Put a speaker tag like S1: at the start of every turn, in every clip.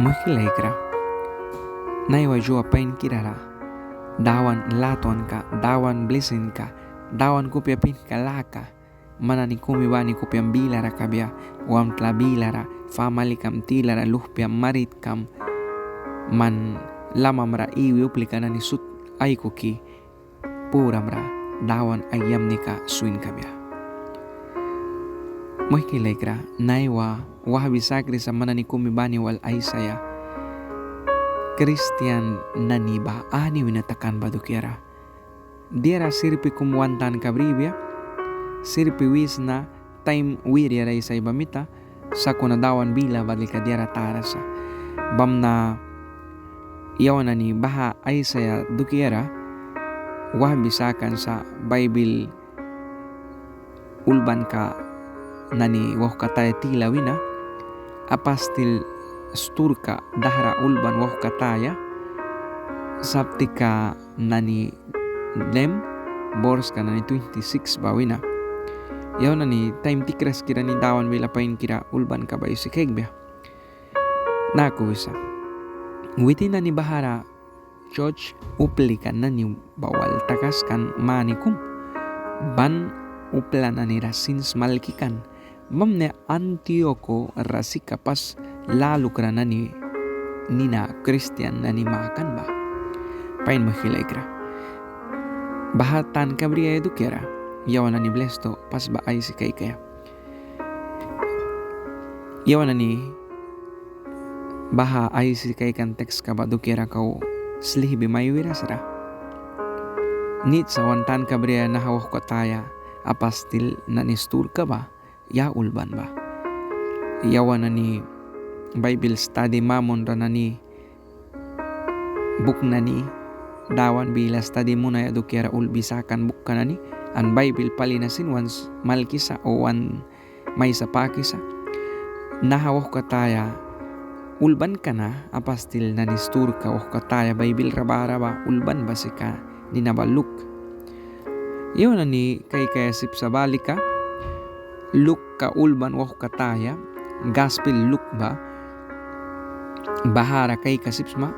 S1: Muhilegra naiwa jua pain kirara dawan laton ka dawan blessing ka dawan kupia pin kalaka mana ni kumi bani kupia bilara kabia wam tla bilara famali kam tilara luhpia marit kam man lama mra iwi uplikana ni sut aikuki pura mra dawan ayam nika suin kabia Muhilegra naiwa wahabi sakri sa mana ni kumi bani wal aisaya Christian nani ba ani winatakan badukiara diara sirpi kumwantan kabribia sirpi wisna time wiri ara isay bamita sakuna dawan bila badlika diara tarasa bamna yawana ni baha aisaya dukiara wah bisakan sa Bible ulban ka nani wah kataya tila wina apastil sturka dahra ulban wah kataya saptika nani lem borska nani 26 bawina yaw nani time tikras kira ni dawan bila pain kira ulban ka ba isikegbe naku bisa witi nani bahara church uplikan nani bawal takaskan manikum ban uplan nani rasins malkikan mamne Antioko rasika pas lalu kerana nina Christian nani makan ba pain mahilegra bahatan kabria edu kera yawana ni blesto pas ba ay si kay kaya yawana ni baha ay si kay kan teks ka ba du kera kau slihibi mayuira sara nit sa wantan kabria na hawak ko taya apastil nani stur ka ba ya ulban ba yawana ni Bible study mamon ranani book nani dawan bila study muna ya dukiara ulbisakan book kanani an Bible palinasin once malkisa o wan may sapakisa nahawah kataya ulban kana apastil nani stur ka wah kataya Bible raba ulban basika ninabaluk yun nani kay sip sa balika luk ka ulban wah kataya gospel luk ba bahara kay kasipsma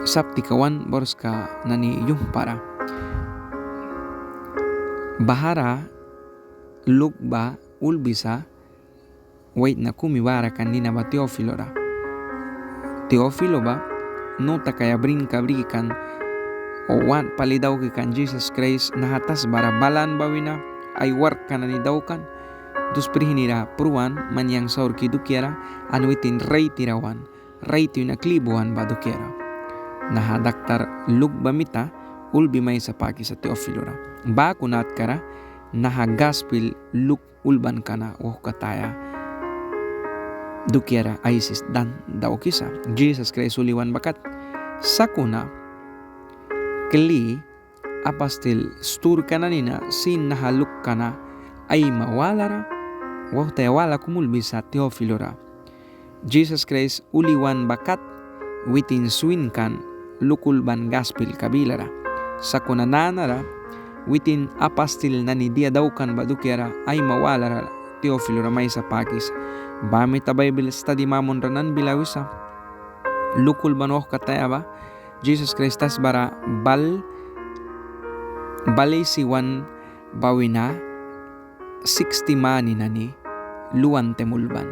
S1: sapti kawan borska nani yung para bahara luk ba ulbisa wait na kumibara kanina ba Teofilo ba nota kaya brin kabrikan o wan palidaw kan Jesus Christ nahatas bara balan bawina ay work kanani daw kan dus prihinira pruan manyang saur kidukiara anuitin ray tirawan ray na klibuan ba dukiara naha daktar lug bamita ulbi may sapaki sa Teofilo ra ba kunat kara naha gospel lug ulban kana wah kataya dukiara ISIS dan daw kisa Jesus Christ uliwan bakat sakuna kli apastil stur kananina sin nahaluk kana ay mawalara wah tayawala kumulbi sa Teofilo ra Jesus Christ uliwan bakat witin swin kan lukulban gospel kabilara sakuna nanara witin apastil nani dia daukan badukiara ay mawalara Teofilo ra may sa pakis bamit a Bible study mamon ranan bilawisa lukulban wah kataya ba Jesus Christ tas bara balay siwan bawina 60 mani nani luan temulban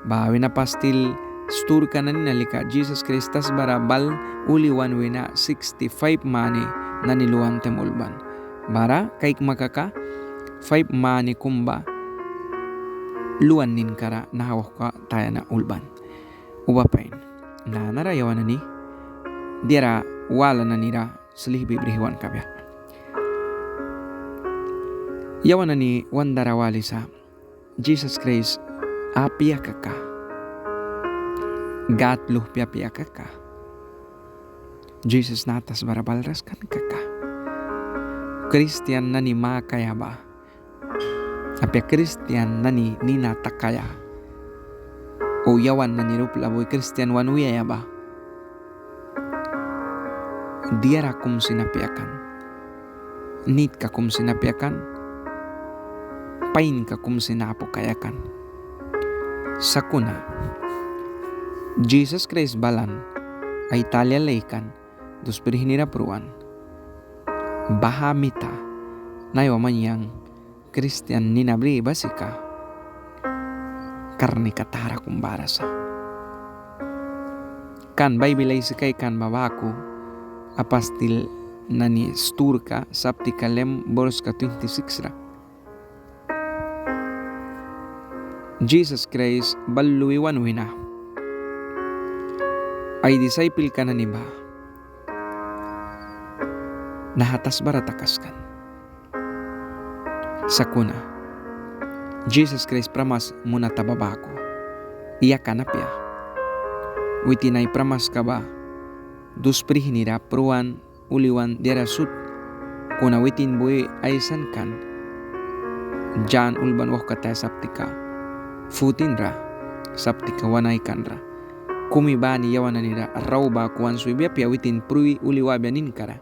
S1: bawi na pastil stur ka nani nalika Jesus Christ tas bara bal uliwan wina 65 mani nani luan temulban bara kaik makaka 5 mani kumba luan nin kara nahawak ka taya na ulban ubapain na narayawan nani diara wala nanira selih bibrihiwan kabya yawan nani wandarawali sa Jesus Christ apia kaka gatluh pia kaka Jesus natas barabalras kan kaka Christian nani makaya ba apia Christian nani nina takaya o yawan nani rupla boy Christian wanuya ba diara kum sinapiakan nit ka kum sinapiakan pain ka kum sinapo kayakan sakuna Jesus Christ balan ay talyalaikan dos perhinira pruan bahamita na yang Kristian ninabri basika karni katara kumbarasa kan Bible sikay kan babaku apastil nani sturka sapti kalem borska 26 ra Jesus Christ baluiwan wina ay disciple ka na ni ba nahatas baratakaskan sakuna Jesus Christ pramas muna tababako iya kanapya witinay pramas ka ba dus prihinira pruan uliwan derasut kuna witin boy aysan kan jan ulban wah kata saptika futinra saptika wanay kanra kumibani yawananira rauba kuan suibya pia witin prui uliwabya ninkara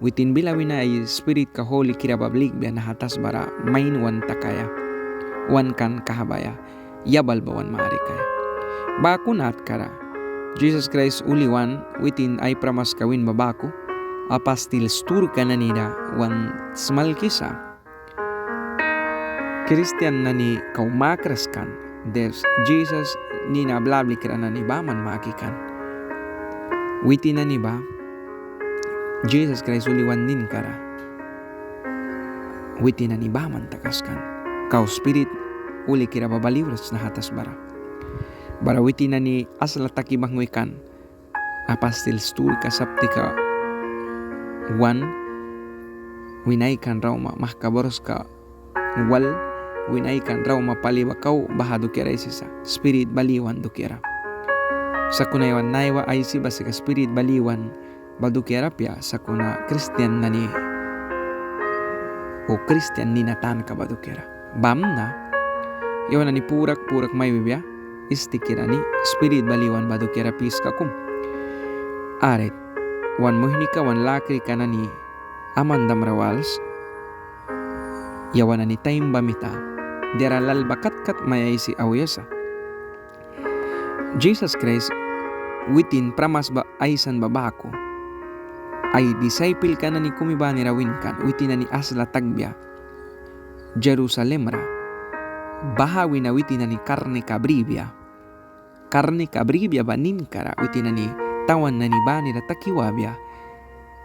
S1: witin bilawina ay spirit ka holy kirabablik bya nahatas bara main wan takaya wan kan kahabaya yabal bawan maari kaya bakunat kara Jesus Christ uliwan witin ay pramas kawin babaku apastil stur kananida wan smal kisa Christian nani kaumakraskan des Jesus ni nablabli kirana ni baman makikan witin na ni ba Jesus Christ uliwan din kara witin na ni baman takaskan kau spirit uli kira babaliwras na hatas bara witin na ni asla takibang wikan apastil stur kasaptika wan winaikan raw mahkaboros ka wal winaikan raw mapaliwa kau bahado kira isisa spirit baliwan do kira sa kunaywan naiwa ay si basika spirit baliwan badu kira pia sa kuna Christian nani o Christian ninatan ka badu kira bamna yawan nani purak may bibya isti kira ni spirit baliwan badu kira pis kakum aret wan muhnika wan lakri kanani amandam rawals yawan nani taim bamita dera lalbakat mayay si awyasa Jesus Christ witin pramas ba aysan babako ay disciple ka na ni kumibani rawin kan witin na ni asla tagbya Jerusalem ra bahawi na witin na ni karne kabribya banin kara witin na ni tawan na ni bani na takiwabya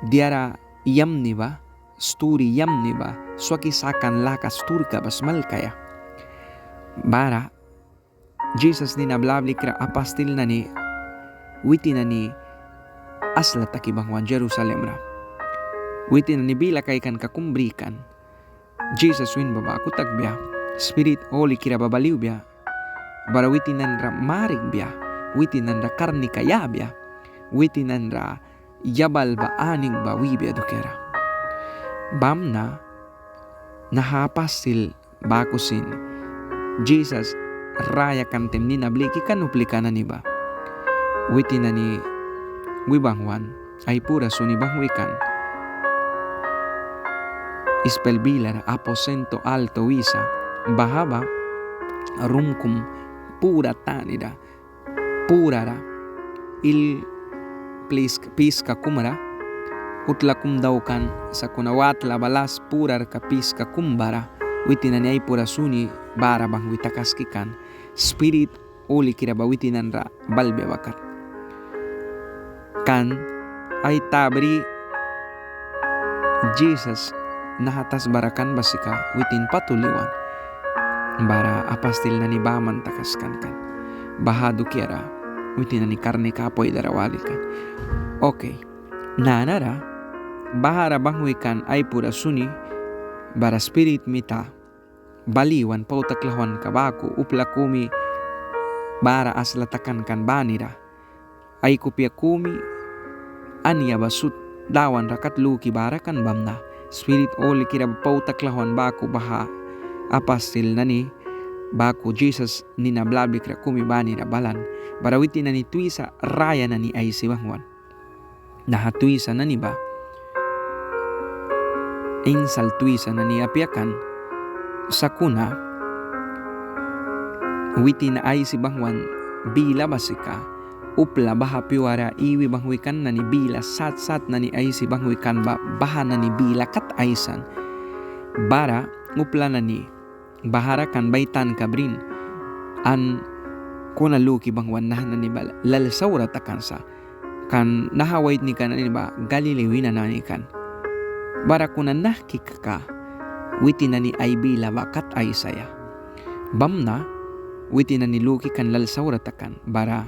S1: diara yam ni ba sturi yam ni ba swaki sakan lakas turka basmal kaya bara Jesus ni nablabli kra apastil na ni witin na ni asla takibangwan Jerusalem ra witin na ni bila kay kan kakumbrikan Jesus win baba ako tagbya spirit holy kira babaliw bya bara witin nan ra marig bya witin nan ra karni kaya bya witin nan ra yabal ba aning ba wibya dukera bamna nahapasil bakusin Jesus raya kantem ni nabliki kanuplika na niba witin na ni wibangwan ay pura suni bangwikan ispelbilar aposento alto wisa bahaba rumkum pura tanida purara il piska kumara utlakum daukan sa kunawat labalas purar kapiska kumbara witin na ay pura suni bara bang witakaskikan spirit uli kiraba witinan ra balbe wakat kan ay tabri Jesus nahatas barakan basika witin patuliwan bara apastil na ni baman takaskan kan bahado kira witin na ni karne kapoy darawali kan okay nanara bahara bangwikan ay pura suni bara spirit mita baliwan pautaklawan kabaku uplakumi bara aslatakan kan banira ay kupya kumi anya basut dawan rakat luki bara kan bamna spirit oli kira pautaklawan baku baha apastil nani baku Jesus ni nablabli kira kumi banira balan barawiti nani tuisa raya nani ay siwangwan nahatuisa nani ba insal tuisa nani apiakan sakuna witi na ay si bangwan bila basika upla baha piwara iwi bangwikan na ni bila sat na ni ay si bangwikan ba baha na ni bila kat aisan bara upla na ni bahara kan baitan kabrin an kuna luki bangwan na ni bala lalsaura takansa kan nahawait ni kan ni ba galilewina na ni kan bara kuna nahkikaka witi na ni ay bila bakat ay saya bamna witi na ni luki kan lalsaura takan bara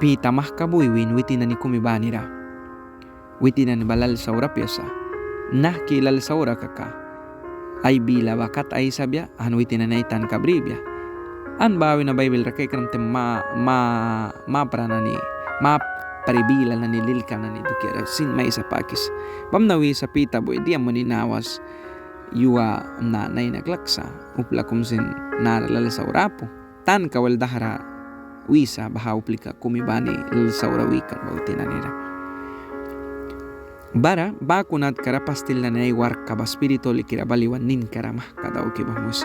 S1: pitamah kabuiwin witi na ni kumibanira witi na ni balal saura pyasa nahki lalsaura kaka ay bila bakat ay sabya an witi na naitan kabribya an bawi na Bible rakay kanam ma prana ni ma paribila na ni lilka na ni dukira sin may sa pakis bamnawi sa pita boy di mo ninawas yuwa na nay naglaksa upla kumsin naralal sa urapo tan kawal dahara wisa baha uplika kumibani lal sa urawikan bauti na nila bara bakunat kara pastil na nay warka ba spirito likira baliwan nin karamah kadaw kibamus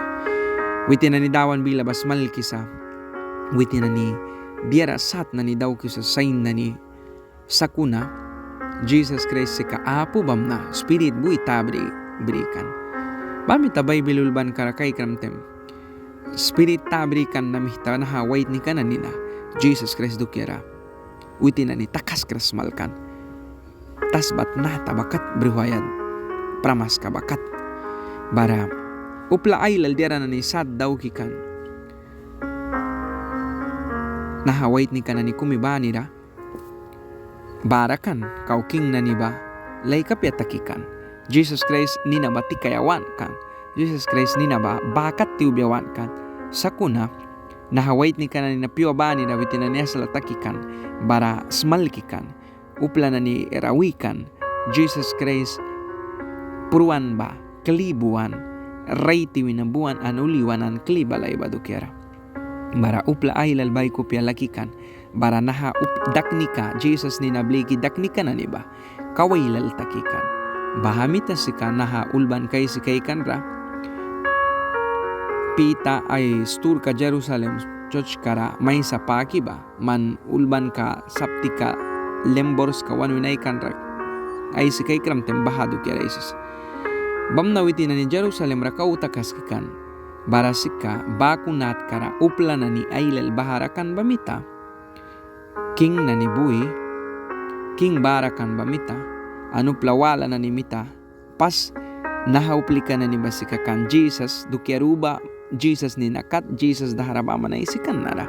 S1: witi na ni dawan bila bas malkisa witi na ni biara sat na ni daw kisa sain na ni sakuna Jesus Christ si kaapo bam na spirit buy tabri berikan bami tabay bilulban karakay kramtem spirit tabrikan na mihta na hawait ni kananina Jesus Christ dukira witi na ni takas kras malkan tasbat na tabakat berhuayat pramas kabakat bara upla ay laldiara na ni sad daw kikan nahawait ni kanani kumibanira barakan kauking na ni ba lay kapyatakikan Jesus Christ ni na ba tikayawan kan Jesus Christ ni na ba bakat tiubyawan kan sakuna nahawait ni kanani na piwabani na witina niya sa latakikan bara smalkikan upla na ni erawikan Jesus Christ puruan ba kalibuan raiti winabuan anuliwanan klibalay ba dukera bara upla ay lalbay ko pia lakikan bara naha daknika Jesus ni nabliki daknika na niba kaway laltakikan bahamita sika naha ulban kay sikay kanra pita ay stur ka Jerusalem church kara may sapaki ba man ulban ka saptika lembors ka wanwinay kanrak ay sikay kramtem bahado kaya isis bamnawiti na ni Jerusalem rakautakas kikan barasika bakunat kara upla na ni ailal baharakan bamita king na ni buhi king barakan bamita anuplawala na ni mita pas nahauplika na ni basika kan Jesus dukiaruba Jesus ni nakat Jesus daharabama na isikan nara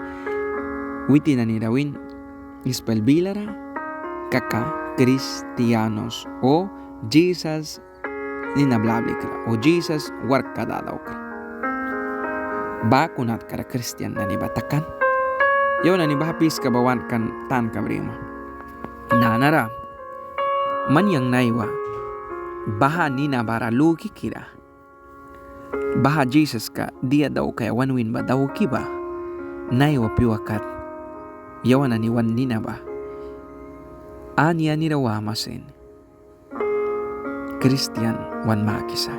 S1: witi na ni rawin ispel bilara kaka Kristiyanos o Jesus ni nablablikra o Jesus warka dadaw ka bakunat kara Kristiyan na ni batakan yaw na ni bahapis kabawan kan tan kabrima nanara manyang naiwa baha ni na baraluki kira baha Jesus ka dia daw kaya wanwin ba daw kiba naiwa piwakat yaw na ni wan ni na ba anya ni rawa masin Christian wan makisa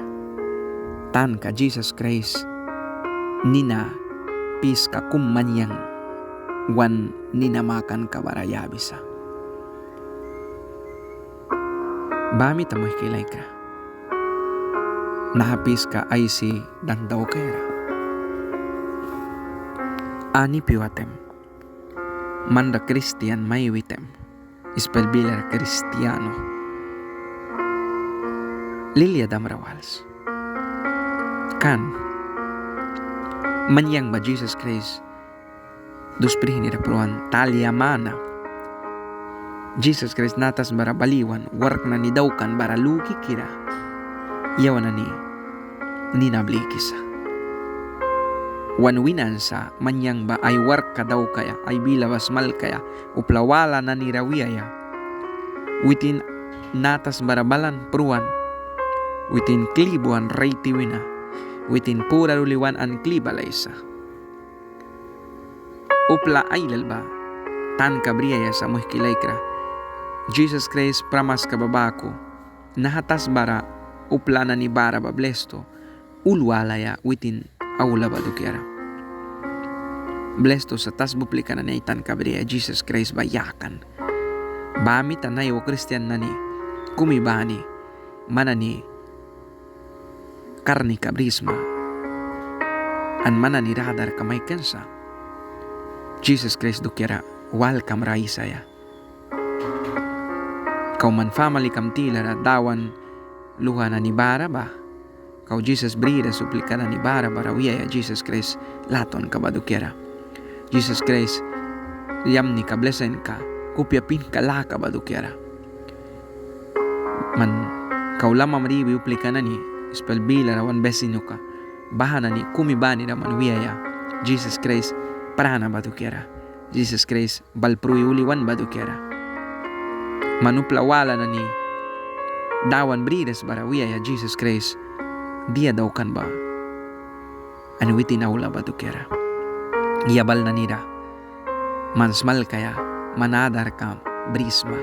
S1: tan ka Jesus Christ nina pis ka kummanyang wan ninamakan ka barayabisa bami tamoy kilay ka nahapis ka ay si dandaw kera ani piwatem manda Christian may witem ispelbilar Kristiyano Lilia damrawals kan manyang ba Jesus Christ dusprihin ni rapruan talyamana Jesus Christ natas bara baliwan work na ni dawkan bara luki kira yawan na ni nablikisa wanwinan sa manyang ba ay work ka daw kaya ay bilawas mal kaya uplawala na ni rawiyaya witin natas barabalan pruan witin klibuan raytiwina witin pura ruliwan an klibalaysa upla ay lalba tan kabriyaya sa muhkilaykra Jesus Christ pramas kababako nahatas bara upla na ni bara bablesto ulwalaya witin aula badukyara Blesto sa tas buplika na itan kabriya Jesus Christ bayakan. Bami tanay o Kristiyan na ni kumibani mana ni karni kabrisma an mana ni radar kamay kensa. Jesus Christ dukira welcome raisaya. Kau man family kam tila na dawan luha na ni Baraba. Kau Jesus brida suplika na ni Baraba rawiya Jesus Christ laton ka badukira. Jesus Christ yam ni kablesen ka kupya pin kalaka badukira. Man kau lama maribi uplika na ni spell bila rawan besino ka bahana ni kumibani raman wiya Jesus Christ parana badukira. Jesus Christ balprui uliwan badukira. Manuplawala na ni dawan brides barawiya Jesus Christ dia daw kan ba anwiti na ula ba tukera iyabal na nira mansmal kaya manadar ka brisma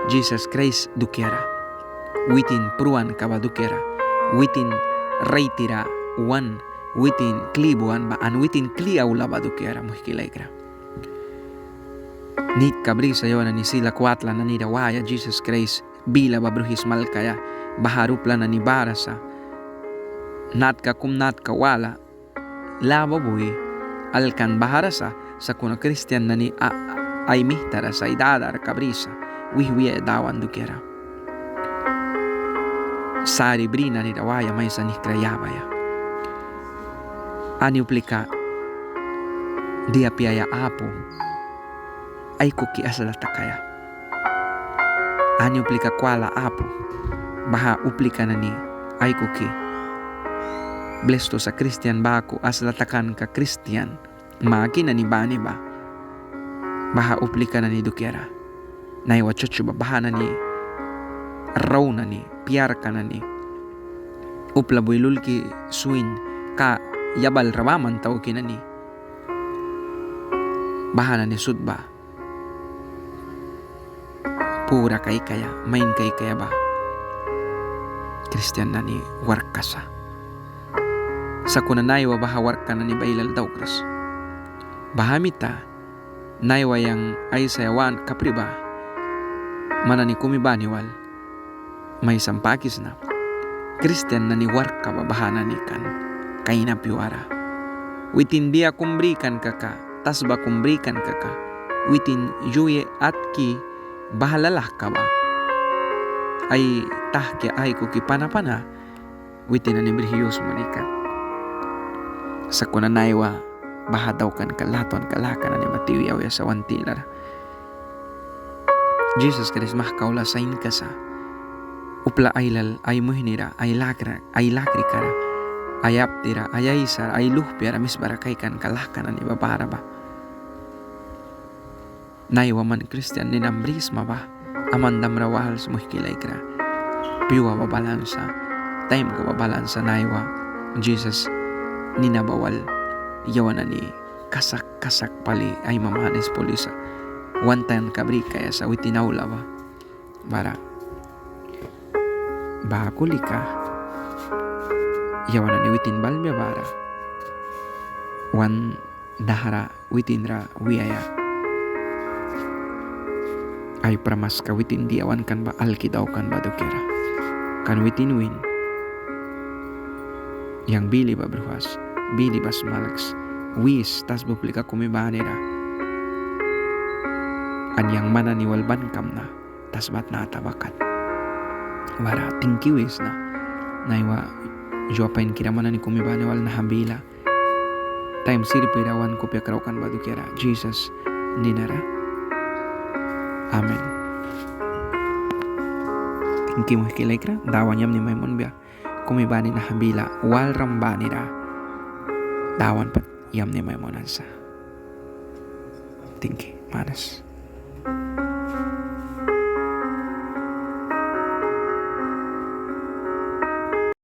S1: Jesus Christ dukera witin pruan ka ba dukera witin reitira wan witin klibuan ba anwitin klia ula ba dukera muhikilay kra nit kabri sayo na ni sila kwatla na ni dawaya Jesus Christ bila babruhis malkaya baharupla na ni barasa nat ka wala laba buhi alkan baharasa sa kuna Kristiyan na ni ay mihtara sa idadar kabrisa wihwiya dawan dukera sari brina ni dawaya may sa ni krayabaya ani uplika dia piaya apo ay kuki asalata kaya. Ani uplika kwala apo. Baha uplika na ni ay kuki. Blesto sa Kristiyan bako asalatakan ka Kristiyan. Maki na ni bani ba. Baha uplika na ni dukera. Naiwa chocho ba baha na ni raw na ni piar ka na ni. Upla builul ki suin ka yabal rawaman tao ki na ni. Baha na ni sudba. Pura kay kaya, main kay kaya ba? Kristiyan na ni warkasa. Sa kuna naiwa baha warka na ni bailal daw kras. Bahamita, naiwa yang ay sayawan kapriba. Mana ni kumibaniwal, may sampakis na. Kristiyan na ni warka babahana ni kan, kay na piwara. Witin dia kumbrikan kaka, tas ba kumbrikan kaka. Witin juye at ki, bahalalah ka ba? Ay tahke ay kuki pana-pana witin na nibrihiyos manikan. Sa kuna naiwa bahadaw kan kalaton kalakan na ni matiwiyaw ya sa wantilar. Jesus Christ mahkaula sa inkasa upla aylal ay muhinira ay lakri kara ay aptira ay aysar ay luhpiara misbarakay kan kalakan na ni babara ba. Naiwa man Kristiyan ni nambrisma ba amandam rawahal sa muhikilay kra piwa babalansa time ka babalansa naiwa Jesus ni nabawal yawan ni kasak pali ay mamahanes polisa one time kabri kaya sa witinaula ba bara bakulika yawan ni witin balmya bara wan dahara witinra wiyaya ay pramas kawitin diawan kan ba alkidaw kan ba dukira kan witin win yang bili ba bruhas bili bas malaks wis tas buplika kumibanira an yang mana ni walban kam na tas bat na tawakat wara tingki wis na naiwa jopain kira mana ni kumibani wal na hambila time sirpirawan kupya kraukan ba dukira Jesus ninara. Amen. Tingki mo hikilay kra, dawan yam ni Maimon biya. Kumibani na habila, wal rambani ra. Dawan pat yam ni Maimon ansa. Tingki, manas.